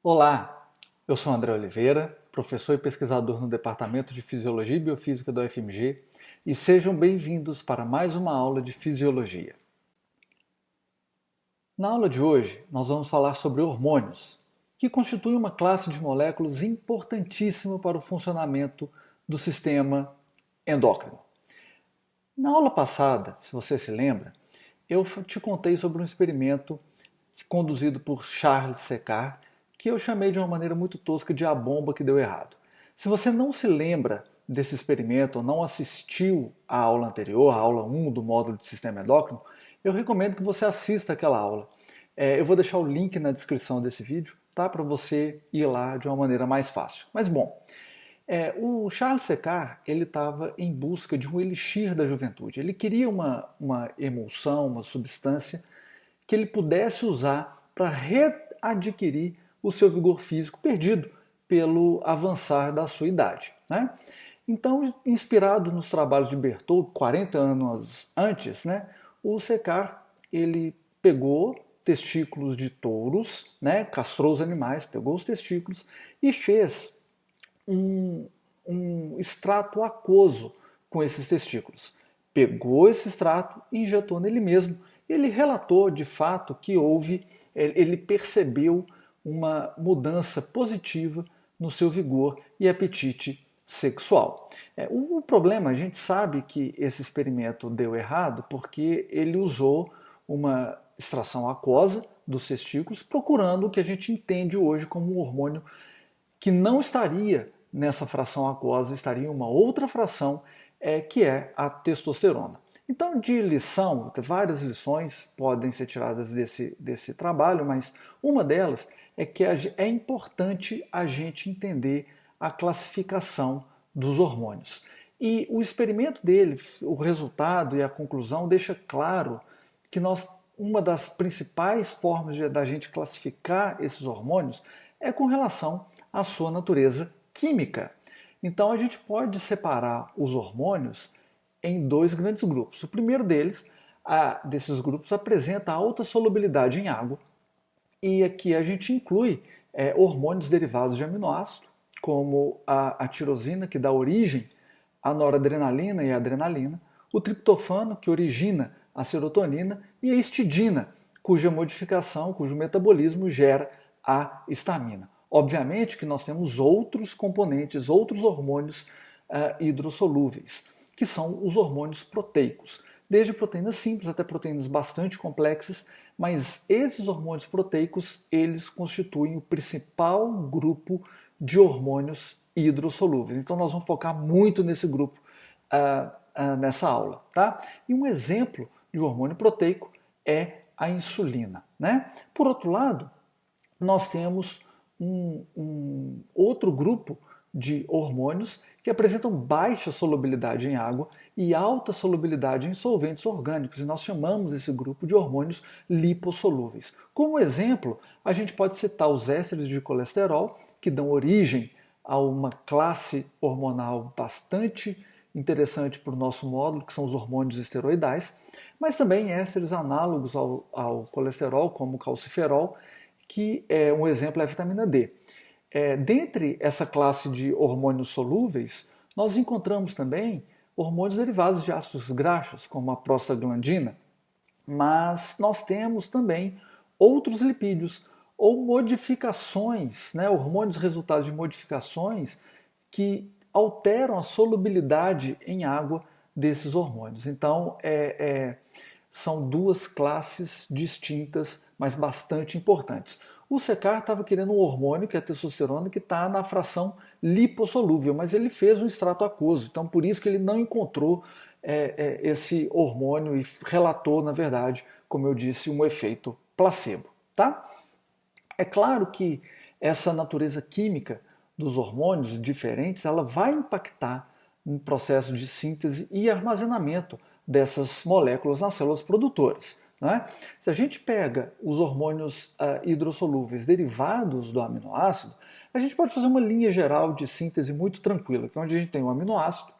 Olá, eu sou André Oliveira, professor e pesquisador no Departamento de Fisiologia e Biofísica da UFMG, e sejam bem-vindos para mais uma aula de Fisiologia. Na aula de hoje, nós vamos falar sobre hormônios, que constituem uma classe de moléculas importantíssima para o funcionamento do sistema endócrino. Na aula passada, se você se lembra, eu te contei sobre um experimento conduzido por Charles Séquard, que eu chamei de uma maneira muito tosca de a bomba que deu errado. Se você não se lembra desse experimento ou não assistiu à aula anterior, a aula 1 do módulo de sistema endócrino, eu recomendo que você assista aquela aula. Eu vou deixar o link na descrição desse vídeo, tá? Para você ir lá de uma maneira mais fácil. Mas bom, o Charles Séquard ele estava em busca de um elixir da juventude. Ele queria uma emulsão, uma substância que ele pudesse usar para readquirir o seu vigor físico perdido pelo avançar da sua idade, né? Então, inspirado nos trabalhos de Bertholdt, 40 anos antes, né, o Séquard ele pegou testículos de touros, né, castrou os animais, pegou os testículos e fez um extrato aquoso com esses testículos. Pegou esse extrato e injetou nele mesmo. Ele relatou de fato que ele percebeu uma mudança positiva no seu vigor e apetite sexual. O problema, a gente sabe que esse experimento deu errado porque ele usou uma extração aquosa dos testículos, procurando o que a gente entende hoje como um hormônio que não estaria nessa fração aquosa, estaria em uma outra fração, que é a testosterona. Então, de lição, várias lições podem ser tiradas desse trabalho, mas uma delas é que é importante a gente entender a classificação dos hormônios. E o experimento dele, o resultado e a conclusão deixa claro que uma das principais formas da gente classificar esses hormônios é com relação à sua natureza química. Então a gente pode separar os hormônios em dois grandes grupos. O primeiro desses grupos, apresenta alta solubilidade em água, e aqui a gente inclui hormônios derivados de aminoácido, como a tirosina, que dá origem à noradrenalina e à adrenalina, o triptofano, que origina a serotonina, e a histidina, cujo metabolismo gera a histamina. Obviamente que nós temos outros componentes, outros hormônios hidrossolúveis, que são os hormônios proteicos, desde proteínas simples até proteínas bastante complexas, mas esses hormônios proteicos, eles constituem o principal grupo de hormônios hidrossolúveis. Então nós vamos focar muito nesse grupo nessa aula, tá? E um exemplo de hormônio proteico é a insulina, né? Por outro lado, nós temos um outro grupo de hormônios que apresentam baixa solubilidade em água e alta solubilidade em solventes orgânicos, e nós chamamos esse grupo de hormônios lipossolúveis. Como exemplo, a gente pode citar os ésteres de colesterol, que dão origem a uma classe hormonal bastante interessante para o nosso módulo, que são os hormônios esteroidais, mas também ésteres análogos ao colesterol, como o calciferol, que um exemplo é a vitamina D. Dentre essa classe de hormônios solúveis, nós encontramos também hormônios derivados de ácidos graxos, como a prostaglandina, mas nós temos também outros lipídios ou modificações, né, hormônios resultados de modificações que alteram a solubilidade em água desses hormônios. Então, são duas classes distintas, mas bastante importantes. O Séquard estava querendo um hormônio, que é a testosterona, que está na fração lipossolúvel, mas ele fez um extrato aquoso, então por isso que ele não encontrou esse hormônio e relatou, na verdade, como eu disse, um efeito placebo. Tá? É claro que essa natureza química dos hormônios diferentes, ela vai impactar no processo de síntese e armazenamento dessas moléculas nas células produtoras. Né? Se a gente pega os hormônios hidrossolúveis derivados do aminoácido, a gente pode fazer uma linha geral de síntese muito tranquila, que é onde a gente tem o aminoácido,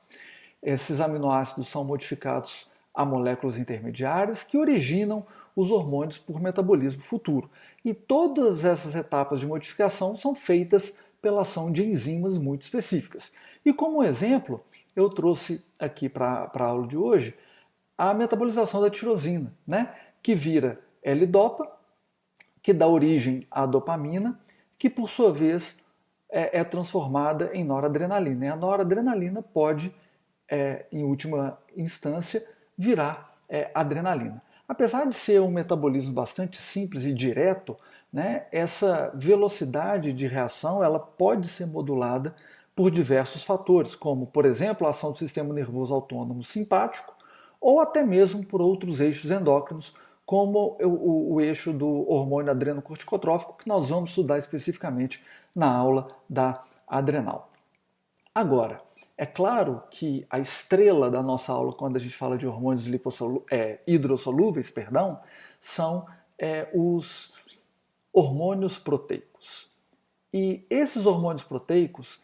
esses aminoácidos são modificados a moléculas intermediárias que originam os hormônios por metabolismo futuro. E todas essas etapas de modificação são feitas pela ação de enzimas muito específicas. E como exemplo, eu trouxe aqui para a aula de hoje a metabolização da tirosina, né? Que vira L-dopa, que dá origem à dopamina, que por sua vez é transformada em noradrenalina. E a noradrenalina pode, em última instância, virar adrenalina. Apesar de ser um metabolismo bastante simples e direto, né, essa velocidade de reação ela pode ser modulada por diversos fatores, como, por exemplo, a ação do sistema nervoso autônomo simpático, ou até mesmo por outros eixos endócrinos, como o eixo do hormônio adrenocorticotrófico, que nós vamos estudar especificamente na aula da adrenal. Agora, é claro que a estrela da nossa aula, quando a gente fala de hormônios hidrossolúveis, são os hormônios proteicos. E esses hormônios proteicos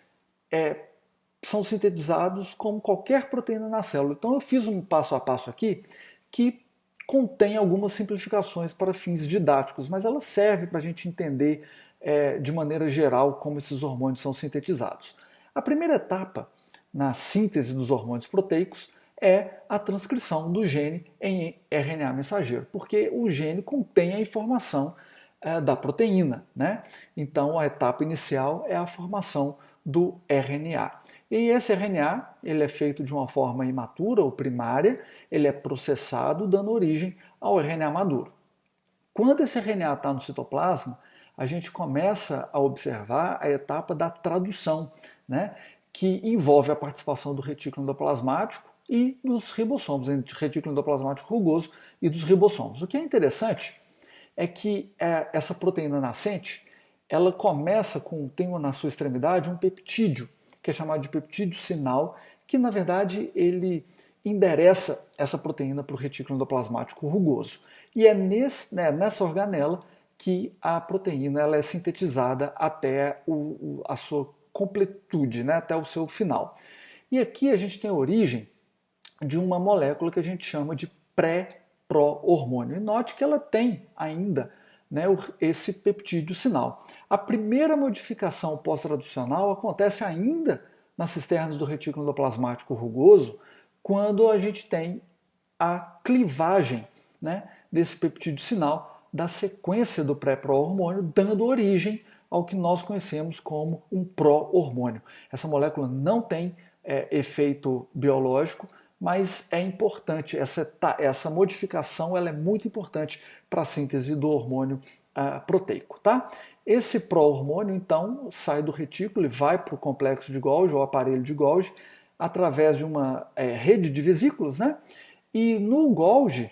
são sintetizados como qualquer proteína na célula. Então eu fiz um passo a passo aqui que contém algumas simplificações para fins didáticos, mas ela serve para a gente entender de maneira geral como esses hormônios são sintetizados. A primeira etapa na síntese dos hormônios proteicos é a transcrição do gene em RNA mensageiro, porque o gene contém a informação da proteína, né? Então a etapa inicial é a formação do RNA. E esse RNA ele é feito de uma forma imatura ou primária, ele é processado, dando origem ao RNA maduro. Quando esse RNA está no citoplasma, a gente começa a observar a etapa da tradução, né, que envolve a participação do retículo endoplasmático e dos ribossomos, entre o retículo endoplasmático rugoso e dos ribossomos. O que é interessante é que essa proteína nascente ela começa tem na sua extremidade um peptídeo, que é chamado de peptídeo sinal, que na verdade ele endereça essa proteína para o retículo endoplasmático rugoso. E é nessa organela que a proteína ela é sintetizada até a sua completude, né, até o seu final. E aqui a gente tem a origem de uma molécula que a gente chama de pré-pró-hormônio. E note que ela tem ainda esse peptídeo sinal. A primeira modificação pós-traducional acontece ainda nas cisternas do retículo endoplasmático rugoso, quando a gente tem a clivagem, né, desse peptídeo sinal da sequência do pré-pró-hormônio, dando origem ao que nós conhecemos como um pró-hormônio. Essa molécula não tem efeito biológico, mas é importante, essa modificação ela é muito importante para a síntese do hormônio proteico. Tá? Esse pró-hormônio, então, sai do retículo e vai para o complexo de Golgi, ou aparelho de Golgi, através de uma rede de vesículas, né? E no Golgi,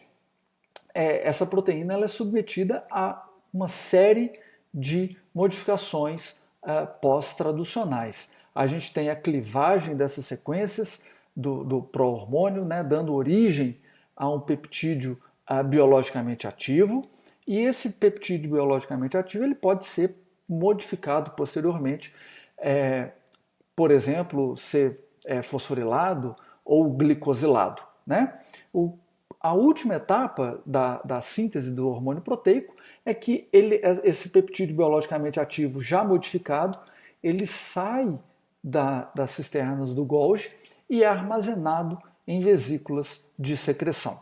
essa proteína ela é submetida a uma série de modificações pós-traducionais. A gente tem a clivagem dessas sequências do pró-hormônio, né, dando origem a um peptídeo biologicamente ativo, e esse peptídeo biologicamente ativo ele pode ser modificado posteriormente, por exemplo, ser fosforilado ou glicosilado. Né? A última etapa da síntese do hormônio proteico é que esse peptídeo biologicamente ativo já modificado, ele sai das cisternas do Golgi e é armazenado em vesículas de secreção.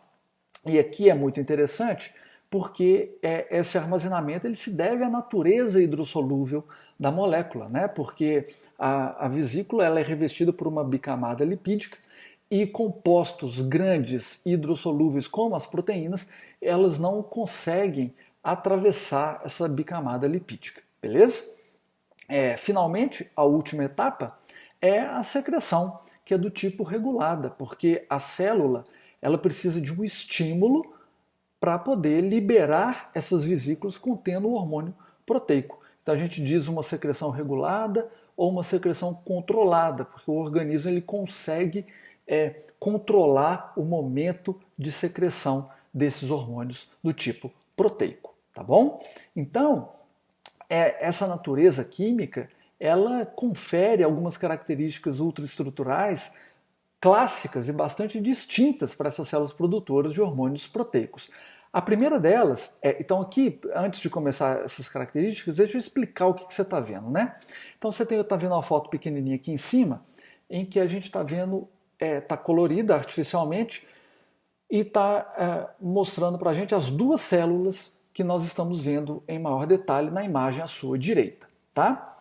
E aqui é muito interessante porque esse armazenamento ele se deve à natureza hidrossolúvel da molécula, né? Porque a vesícula ela é revestida por uma bicamada lipídica e compostos grandes hidrossolúveis como as proteínas, elas não conseguem atravessar essa bicamada lipídica, beleza? Finalmente, a última etapa é a secreção, que é do tipo regulada, porque a célula ela precisa de um estímulo para poder liberar essas vesículas contendo o hormônio proteico. Então a gente diz uma secreção regulada ou uma secreção controlada, porque o organismo ele consegue controlar o momento de secreção desses hormônios do tipo proteico, tá bom? Então, essa natureza química, ela confere algumas características ultraestruturais clássicas e bastante distintas para essas células produtoras de hormônios proteicos. A primeira delas então aqui, antes de começar essas características, deixa eu explicar o que você está vendo, né? Então você está vendo uma foto pequenininha aqui em cima, em que a gente está vendo, está colorida artificialmente, e está mostrando para a gente as duas células que nós estamos vendo em maior detalhe na imagem à sua direita. Tá?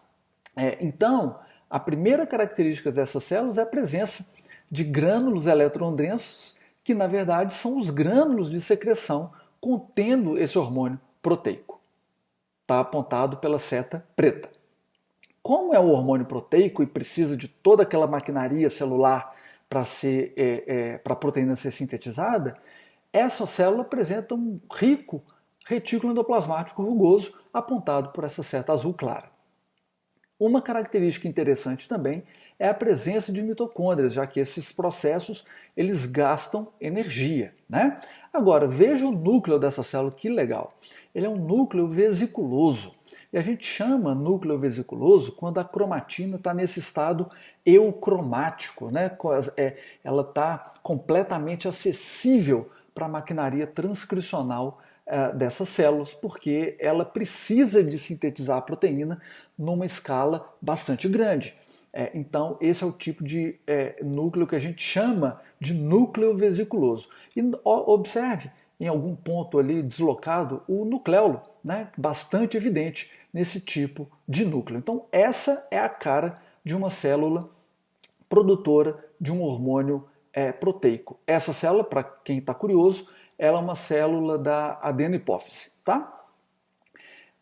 Então, a primeira característica dessas células é a presença de grânulos eletron-densos, que na verdade são os grânulos de secreção contendo esse hormônio proteico. Está apontado pela seta preta. Como é um hormônio proteico e precisa de toda aquela maquinaria celular para a proteína ser sintetizada, essa célula apresenta um rico retículo endoplasmático rugoso apontado por essa seta azul clara. Uma característica interessante também é a presença de mitocôndrias, já que esses processos eles gastam energia, né? Agora, veja o núcleo dessa célula, que legal. Ele é um núcleo vesiculoso. E a gente chama núcleo vesiculoso quando a cromatina está nesse estado eucromático, né? Ela está completamente acessível para a maquinaria transcricional dessas células, porque ela precisa de sintetizar a proteína numa escala bastante grande. Então, esse é o tipo de núcleo que a gente chama de núcleo vesiculoso. E observe, em algum ponto ali deslocado, o nucleolo, né, bastante evidente nesse tipo de núcleo. Então, essa é a cara de uma célula produtora de um hormônio proteico. Essa célula, para quem está curioso, ela é uma célula da adenopófise, tá?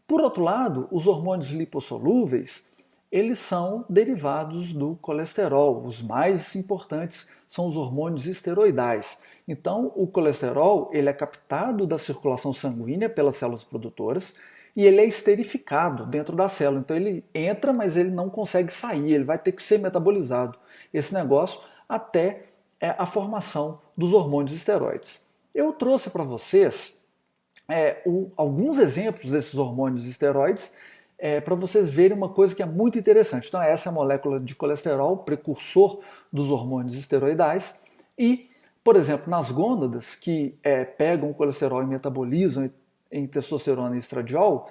Por outro lado, os hormônios lipossolúveis, eles são derivados do colesterol. Os mais importantes são os hormônios esteroidais. Então, o colesterol, ele é captado da circulação sanguínea pelas células produtoras e ele é esterificado dentro da célula. Então, ele entra, mas ele não consegue sair, ele vai ter que ser metabolizado, esse negócio, até a formação dos hormônios esteroides. Eu trouxe para vocês alguns exemplos desses hormônios esteroides para vocês verem uma coisa que é muito interessante. Então, essa é a molécula de colesterol, precursor dos hormônios esteroidais. E, por exemplo, nas gônadas que pegam o colesterol e metabolizam em testosterona e estradiol,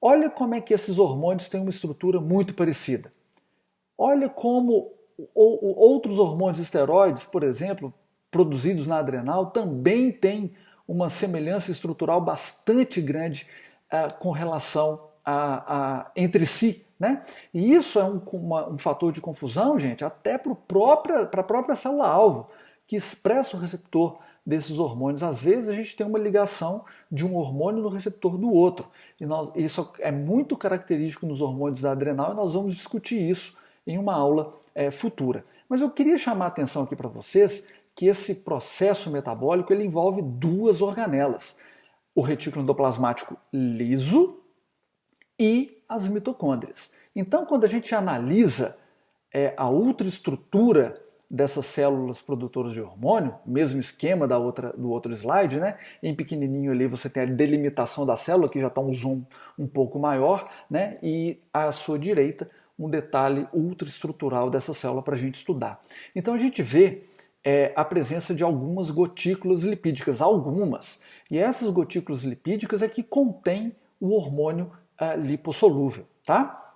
olha como é que esses hormônios têm uma estrutura muito parecida. Olha como outros hormônios esteroides, por exemplo, produzidos na adrenal, também têm uma semelhança estrutural bastante grande com relação entre si. Né? E isso é um fator de confusão, gente, até para a própria célula-alvo, que expressa o receptor desses hormônios. Às vezes a gente tem uma ligação de um hormônio no receptor do outro. E isso é muito característico nos hormônios da adrenal e nós vamos discutir isso em uma aula futura. Mas eu queria chamar a atenção aqui para vocês que esse processo metabólico ele envolve duas organelas. O retículo endoplasmático liso e as mitocôndrias. Então, quando a gente analisa a ultraestrutura dessas células produtoras de hormônio, mesmo esquema do outro slide, né? Em pequenininho ali você tem a delimitação da célula, que já está um zoom um pouco maior, né? E à sua direita um detalhe ultraestrutural dessa célula para a gente estudar. Então a gente vê a presença de algumas gotículas lipídicas, algumas. E essas gotículas lipídicas é que contêm o hormônio lipossolúvel, tá?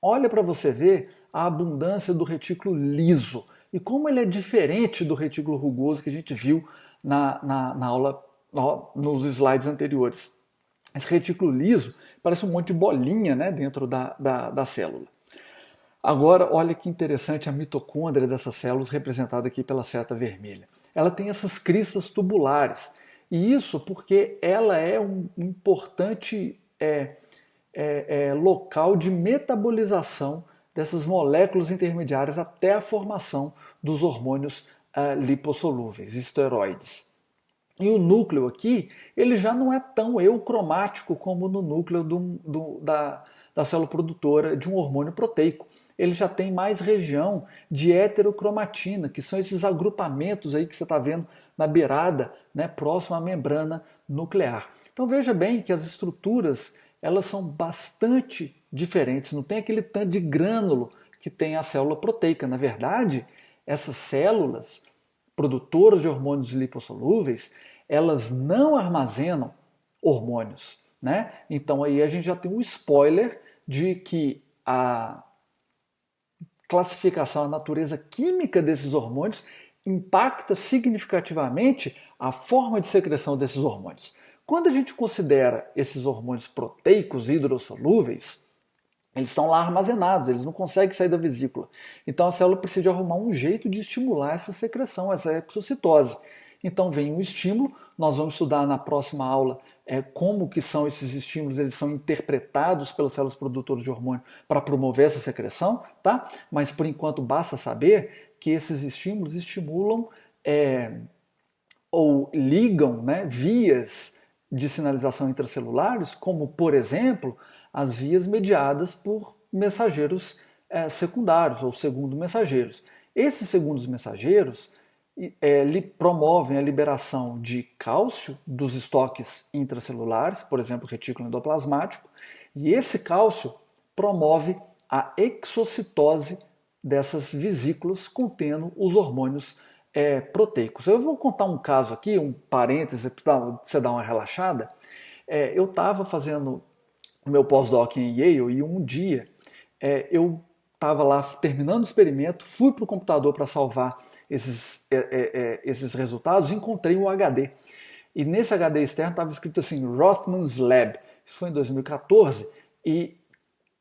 Olha para você ver a abundância do retículo liso e como ele é diferente do retículo rugoso que a gente viu na aula, nos slides anteriores. Esse retículo liso parece um monte de bolinha, né, dentro da célula. Agora, olha que interessante a mitocôndria dessas células, representada aqui pela seta vermelha. Ela tem essas cristas tubulares, e isso porque ela é um importante local de metabolização dessas moléculas intermediárias até a formação dos hormônios lipossolúveis, esteroides. E o núcleo aqui, ele já não é tão eucromático como no núcleo da célula produtora de um hormônio proteico. Ele já tem mais região de heterocromatina, que são esses agrupamentos aí que você está vendo na beirada, né, próximo à membrana nuclear. Então veja bem que as estruturas elas são bastante diferentes, não tem aquele tanto de grânulo que tem a célula proteica. Na verdade, essas células produtoras de hormônios lipossolúveis, elas não armazenam hormônios, né? Então aí a gente já tem um spoiler de que a classificação, a natureza química desses hormônios impacta significativamente a forma de secreção desses hormônios. Quando a gente considera esses hormônios proteicos hidrossolúveis, eles estão lá armazenados, eles não conseguem sair da vesícula. Então a célula precisa arrumar um jeito de estimular essa secreção, essa exocitose. Então vem um estímulo, nós vamos estudar na próxima aula como que são esses estímulos, eles são interpretados pelas células produtoras de hormônio para promover essa secreção, tá? Mas por enquanto basta saber que esses estímulos estimulam ou ligam, né, vias de sinalização intracelulares, como por exemplo as vias mediadas por mensageiros secundários ou segundo mensageiros. Esses segundos mensageiros promovem a liberação de cálcio dos estoques intracelulares, por exemplo, retículo endoplasmático, e esse cálcio promove a exocitose dessas vesículas contendo os hormônios proteicos. Eu vou contar um caso aqui, um parêntese para você dar uma relaxada. Eu estava fazendo o meu pós-doc em Yale e um dia eu estava lá terminando o experimento, fui para o computador para salvar esses resultados e encontrei um HD. E nesse HD externo estava escrito assim, Rothman's Lab. Isso foi em 2014 e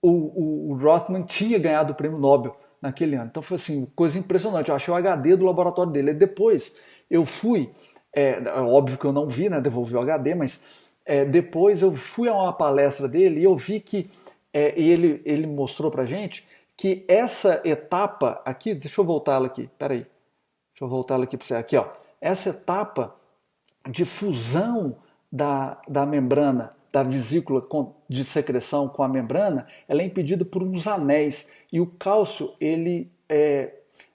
o Rothman tinha ganhado o prêmio Nobel naquele ano. Então foi assim, coisa impressionante. Eu achei o HD do laboratório dele. E depois eu fui, óbvio que eu não vi, né, devolvi o HD, mas depois eu fui a uma palestra dele e eu vi que ele mostrou pra gente que essa etapa aqui, deixa eu voltar ela aqui, peraí, deixa eu voltar ela aqui para você, aqui ó, essa etapa de fusão da membrana, da vesícula de secreção com a membrana, ela é impedida por uns anéis e o cálcio ele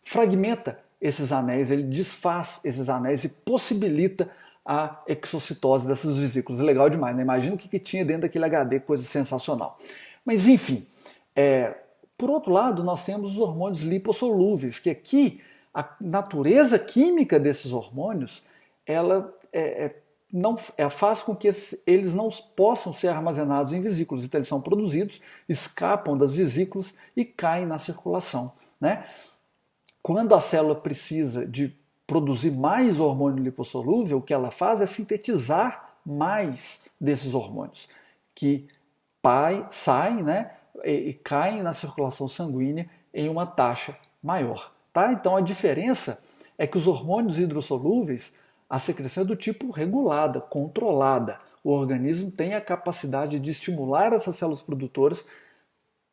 fragmenta esses anéis, ele desfaz esses anéis e possibilita a exocitose dessas vesículas. Legal demais, né? Imagina o que tinha dentro daquele HD, coisa sensacional. Mas enfim, por outro lado, nós temos os hormônios lipossolúveis, que aqui a natureza química desses hormônios, ela não, faz com que eles não possam ser armazenados em vesículas. Então eles são produzidos, escapam das vesículas e caem na circulação, né? Quando a célula precisa de produzir mais hormônio lipossolúvel, o que ela faz é sintetizar mais desses hormônios, que saem, né, e caem na circulação sanguínea em uma taxa maior. Tá? Então a diferença é que os hormônios hidrossolúveis, a secreção é do tipo regulada, controlada. O organismo tem a capacidade de estimular essas células produtoras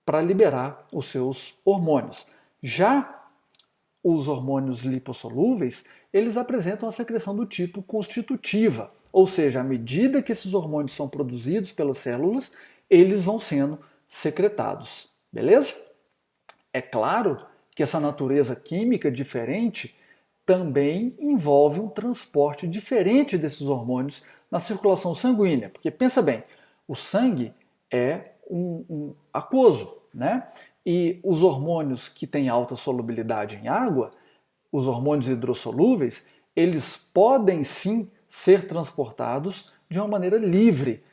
para liberar os seus hormônios. Já os hormônios lipossolúveis, eles apresentam a secreção do tipo constitutiva, ou seja, à medida que esses hormônios são produzidos pelas células, eles vão sendo secretados, beleza? É claro que essa natureza química diferente também envolve um transporte diferente desses hormônios na circulação sanguínea, porque pensa bem, o sangue é um aquoso, né? E os hormônios que têm alta solubilidade em água, os hormônios hidrossolúveis, eles podem sim ser transportados de uma maneira livre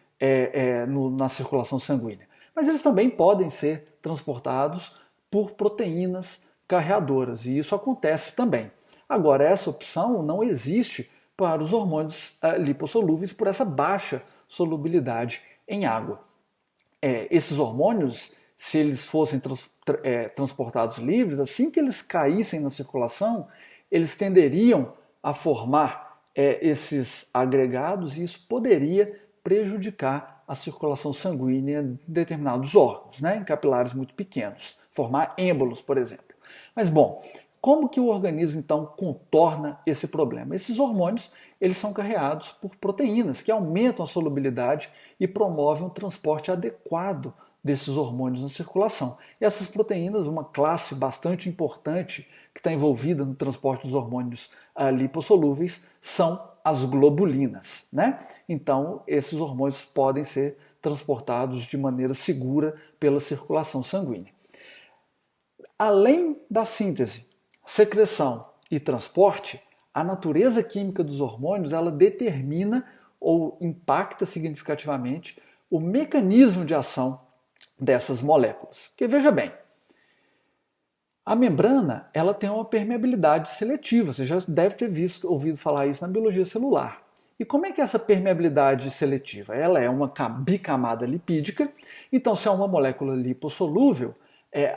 na circulação sanguínea. Mas eles também podem ser transportados por proteínas carreadoras, e isso acontece também. Agora, essa opção não existe para os hormônios lipossolúveis por essa baixa solubilidade em água. Esses hormônios, se eles fossem transportados livres, assim que eles caíssem na circulação, eles tenderiam a formar esses agregados e isso poderia prejudicar a circulação sanguínea em determinados órgãos, né, em capilares muito pequenos, formar êmbolos, por exemplo. Mas, bom, como que o organismo, então, contorna esse problema? Esses hormônios, eles são carreados por proteínas que aumentam a solubilidade e promovem um transporte adequado desses hormônios na circulação. E essas proteínas, uma classe bastante importante que está envolvida no transporte dos hormônios lipossolúveis, são as globulinas, né? Então, esses hormônios podem ser transportados de maneira segura pela circulação sanguínea. Além da síntese, secreção e transporte, a natureza química dos hormônios ela determina ou impacta significativamente o mecanismo de ação dessas moléculas. Porque veja bem, a membrana ela tem uma permeabilidade seletiva, você já deve ter ouvido falar isso na biologia celular. E como é que é essa permeabilidade seletiva? Ela é uma bicamada lipídica, então se é uma molécula lipossolúvel,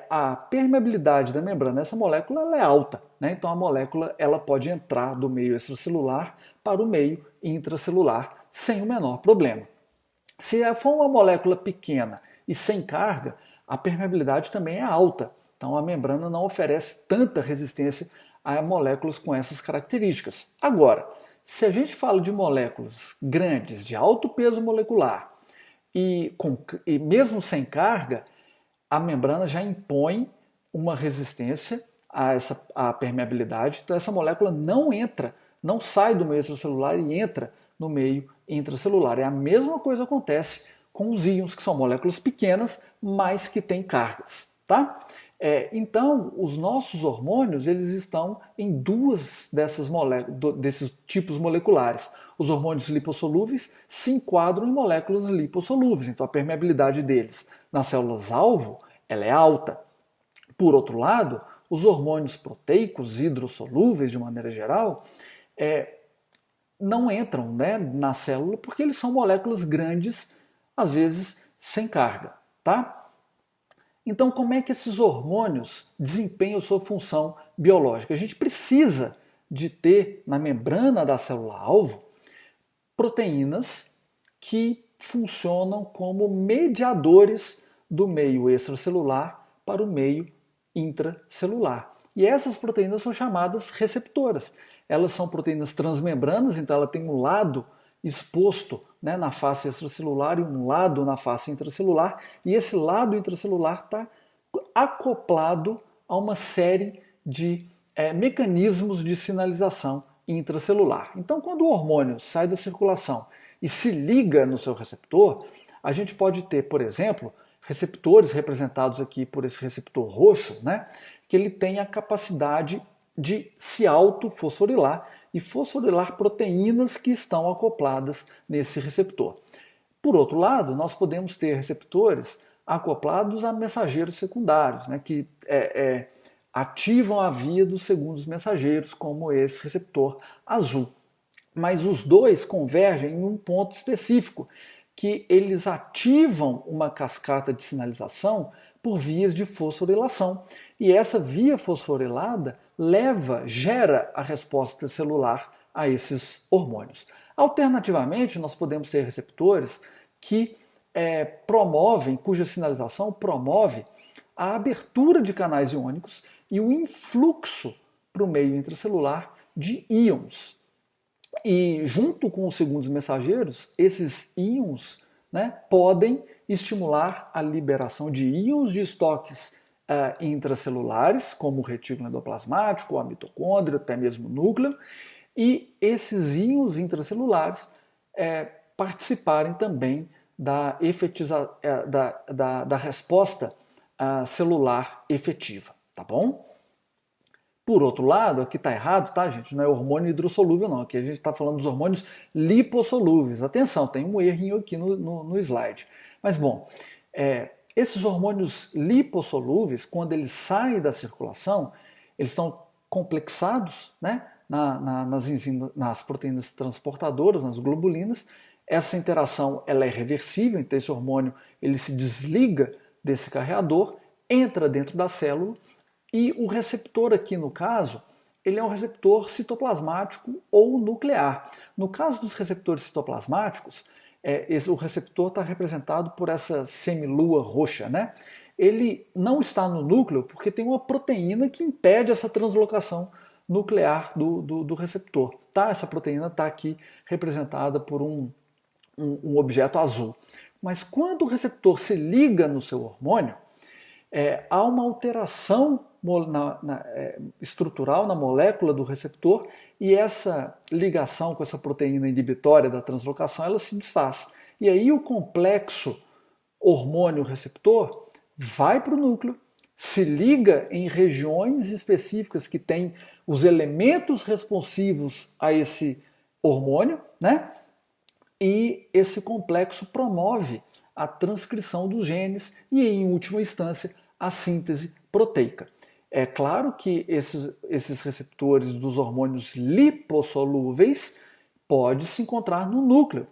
a permeabilidade da membrana dessa molécula ela é alta, né? Então a molécula ela pode entrar do meio extracelular para o meio intracelular sem o menor problema. Se for uma molécula pequena e sem carga, a permeabilidade também é alta. Então a membrana não oferece tanta resistência a moléculas com essas características. Agora, se a gente fala de moléculas grandes, de alto peso molecular, e mesmo sem carga, a membrana já impõe uma resistência à permeabilidade, então essa molécula não entra, não sai do meio extracelular e entra no meio intracelular. É a mesma coisa que acontece com os íons, que são moléculas pequenas, mas que têm cargas. Tá? Então, os nossos hormônios eles estão em duas desses tipos moleculares. Os hormônios lipossolúveis se enquadram em moléculas lipossolúveis, então a permeabilidade deles nas células-alvo ela é alta. Por outro lado, os hormônios proteicos hidrossolúveis, de maneira geral, não entram, né, na célula porque eles são moléculas grandes, às vezes sem carga. Tá? Então, como é que esses hormônios desempenham sua função biológica? A gente precisa de ter na membrana da célula-alvo proteínas que funcionam como mediadores do meio extracelular para o meio intracelular. E essas proteínas são chamadas receptoras. Elas são proteínas transmembranas, então ela tem um lado exposto, né, na face extracelular e um lado na face intracelular, e esse lado intracelular está acoplado a uma série de mecanismos de sinalização intracelular. Então, quando o hormônio sai da circulação e se liga no seu receptor, a gente pode ter, por exemplo, receptores representados aqui por esse receptor roxo, né, que ele tem a capacidade de se autofosforilar e fosforilar proteínas que estão acopladas nesse receptor. Por outro lado, nós podemos ter receptores acoplados a mensageiros secundários, né, que ativam a via dos segundos mensageiros, como esse receptor azul. Mas os dois convergem em um ponto específico, que eles ativam uma cascata de sinalização por vias de fosforilação. E essa via fosforilada gera a resposta celular a esses hormônios. Alternativamente, nós podemos ter receptores que cuja sinalização promove a abertura de canais iônicos e o influxo para o meio intracelular de íons. E junto com os segundos mensageiros, esses íons, né, podem estimular a liberação de íons de estoques intracelulares, como o retículo endoplasmático, a mitocôndria, até mesmo o núcleo, e esses íons intracelulares participarem também da resposta celular efetiva, tá bom? Por outro lado, aqui está errado, tá, gente? Não é hormônio hidrossolúvel, não. Aqui a gente está falando dos hormônios lipossolúveis. Atenção, tem um errinho aqui no slide. Mas, bom, esses hormônios lipossolúveis, quando eles saem da circulação, eles estão complexados, né, nas proteínas transportadoras, nas globulinas. Essa interação ela é reversível, então esse hormônio ele se desliga desse carreador, entra dentro da célula, e o receptor aqui, no caso, ele é um receptor citoplasmático ou nuclear. No caso dos receptores citoplasmáticos, o receptor está representado por essa semilua roxa, né? Ele não está no núcleo porque tem uma proteína que impede essa translocação nuclear do receptor. Tá? Essa proteína está aqui representada por um objeto azul. Mas quando o receptor se liga no seu hormônio, há uma alteração estrutural na molécula do receptor e essa ligação com essa proteína inibitória da translocação ela se desfaz. E aí o complexo hormônio-receptor vai para o núcleo, se liga em regiões específicas que têm os elementos responsivos a esse hormônio, né? E esse complexo promove a transcrição dos genes e, em última instância, a síntese proteica. É claro que esses receptores dos hormônios lipossolúveis podem se encontrar no núcleo.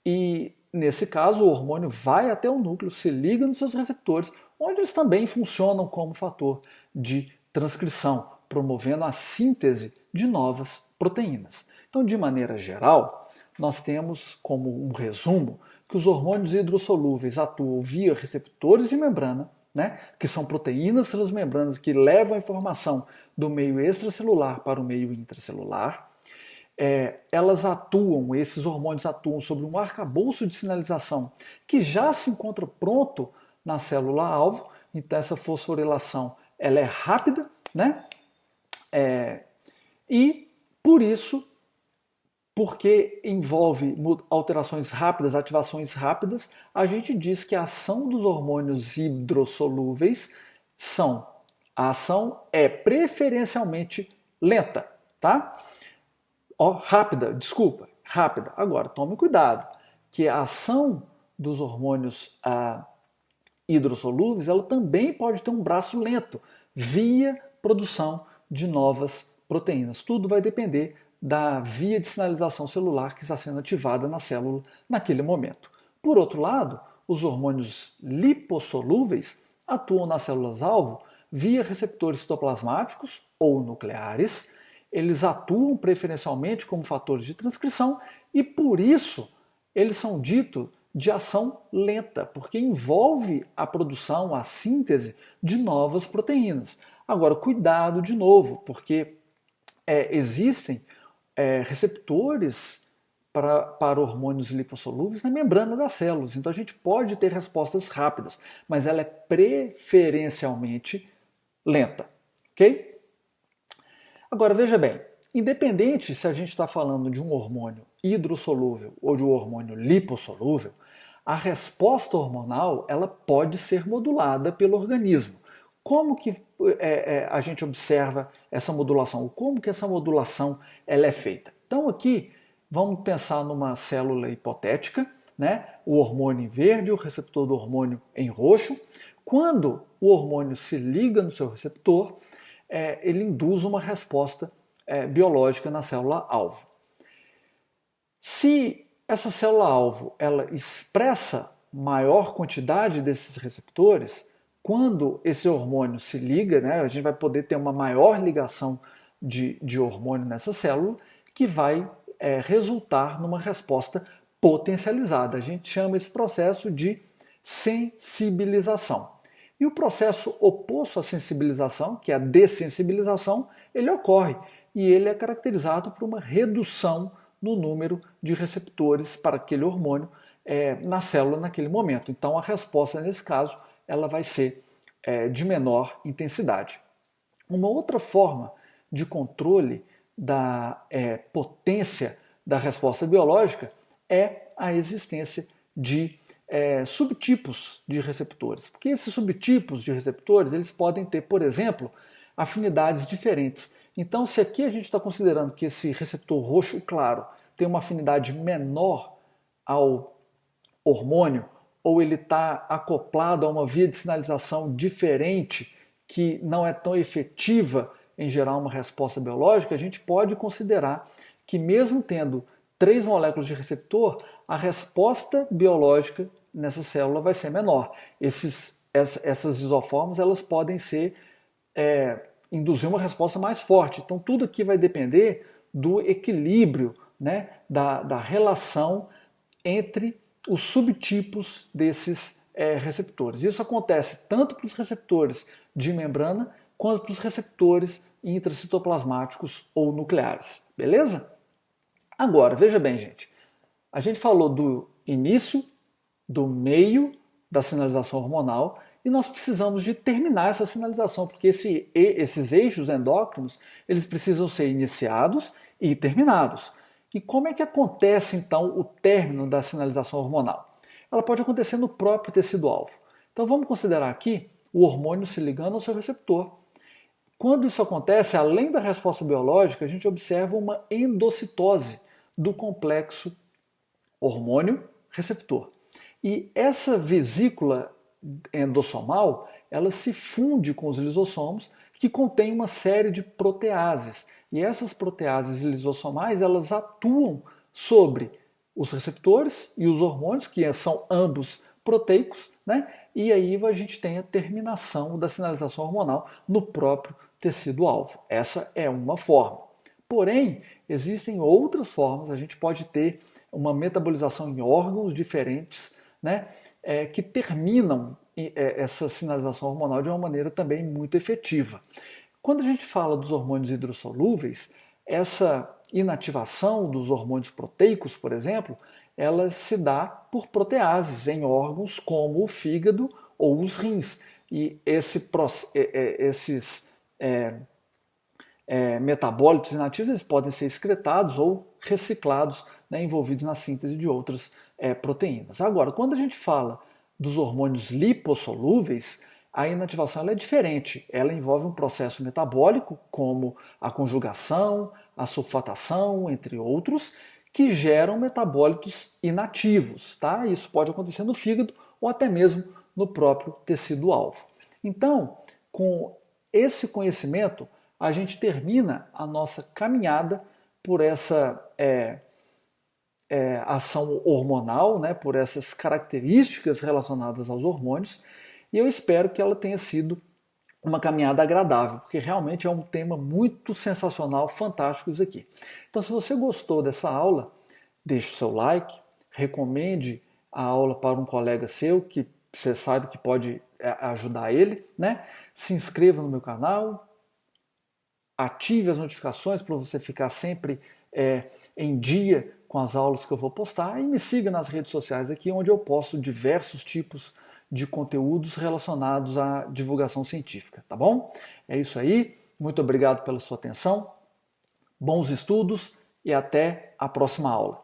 E, nesse caso, o hormônio vai até o núcleo, se liga nos seus receptores, onde eles também funcionam como fator de transcrição, promovendo a síntese de novas proteínas. Então, de maneira geral, nós temos como um resumo que os hormônios hidrossolúveis atuam via receptores de membrana, né, que são proteínas transmembranas que levam a informação do meio extracelular para o meio intracelular. Esses hormônios atuam sobre um arcabouço de sinalização que já se encontra pronto na célula-alvo, então essa fosforilação ela é rápida, né? E por isso, porque envolve alterações rápidas, ativações rápidas, a gente diz que a ação dos hormônios hidrossolúveis a ação é preferencialmente lenta, tá? Rápida. Agora, tome cuidado, que a ação dos hormônios hidrossolúveis, ela também pode ter um braço lento, via produção de novas proteínas. Tudo vai depender da via de sinalização celular que está sendo ativada na célula naquele momento. Por outro lado, os hormônios lipossolúveis atuam nas células-alvo via receptores citoplasmáticos ou nucleares. Eles atuam preferencialmente como fatores de transcrição e, por isso, eles são ditos de ação lenta, porque envolve a produção, a síntese de novas proteínas. Agora, cuidado de novo, porque existem receptores para hormônios lipossolúveis na membrana das células. Então a gente pode ter respostas rápidas, mas ela é preferencialmente lenta, ok? Agora veja bem, independente se a gente está falando de um hormônio hidrossolúvel ou de um hormônio lipossolúvel, a resposta hormonal ela pode ser modulada pelo organismo. Como que a gente observa essa modulação? Como que essa modulação ela é feita? Então aqui vamos pensar numa célula hipotética, né? O hormônio em verde, o receptor do hormônio em roxo. Quando o hormônio se liga no seu receptor, ele induz uma resposta biológica na célula-alvo. Se essa célula-alvo ela expressa maior quantidade desses receptores, quando esse hormônio se liga, né, a gente vai poder ter uma maior ligação de hormônio nessa célula, que vai resultar numa resposta potencializada. A gente chama esse processo de sensibilização. E o processo oposto à sensibilização, que é a dessensibilização, ele ocorre e ele é caracterizado por uma redução no número de receptores para aquele hormônio na célula naquele momento. Então a resposta nesse caso ela vai ser de menor intensidade. Uma outra forma de controle da potência da resposta biológica é a existência de subtipos de receptores. Porque esses subtipos de receptores eles podem ter, por exemplo, afinidades diferentes. Então, se aqui a gente está considerando que esse receptor roxo claro tem uma afinidade menor ao hormônio, ou ele está acoplado a uma via de sinalização diferente que não é tão efetiva em gerar uma resposta biológica, a gente pode considerar que mesmo tendo 3 moléculas de receptor, a resposta biológica nessa célula vai ser menor. Essas isoformas elas podem induzir uma resposta mais forte. Então tudo aqui vai depender do equilíbrio, né, da relação entre os subtipos desses receptores. Isso acontece tanto para os receptores de membrana quanto para os receptores intracitoplasmáticos ou nucleares. Beleza? Agora, veja bem, gente. A gente falou do início, do meio da sinalização hormonal e nós precisamos de terminar essa sinalização, porque esses eixos endócrinos eles precisam ser iniciados e terminados. E como é que acontece, então, o término da sinalização hormonal? Ela pode acontecer no próprio tecido-alvo. Então vamos considerar aqui o hormônio se ligando ao seu receptor. Quando isso acontece, além da resposta biológica, a gente observa uma endocitose do complexo hormônio-receptor. E essa vesícula endossomal, ela se funde com os lisossomos, que contém uma série de proteases. E essas proteases lisossomais, elas atuam sobre os receptores e os hormônios, que são ambos proteicos, né? E aí a gente tem a terminação da sinalização hormonal no próprio tecido-alvo. Essa é uma forma. Porém, existem outras formas, a gente pode ter uma metabolização em órgãos diferentes, né, que terminam essa sinalização hormonal de uma maneira também muito efetiva. Quando a gente fala dos hormônios hidrossolúveis, essa inativação dos hormônios proteicos, por exemplo, ela se dá por proteases em órgãos como o fígado ou os rins. E esses metabólitos inativos eles podem ser excretados ou reciclados, né, envolvidos na síntese de outras proteínas. Agora, quando a gente fala dos hormônios lipossolúveis, a inativação é diferente. Ela envolve um processo metabólico, como a conjugação, a sulfatação, entre outros, que geram metabólitos inativos. Tá? Isso pode acontecer no fígado ou até mesmo no próprio tecido-alvo. Então, com esse conhecimento, a gente termina a nossa caminhada por essa ação hormonal, né, por essas características relacionadas aos hormônios, e eu espero que ela tenha sido uma caminhada agradável, porque realmente é um tema muito sensacional, fantástico isso aqui. Então, se você gostou dessa aula, deixe o seu like, recomende a aula para um colega seu que você sabe que pode ajudar ele, né? Se inscreva no meu canal, ative as notificações para você ficar sempre em dia com as aulas que eu vou postar e me siga nas redes sociais aqui, onde eu posto diversos tipos de conteúdos relacionados à divulgação científica, tá bom? É isso aí, muito obrigado pela sua atenção, bons estudos e até a próxima aula.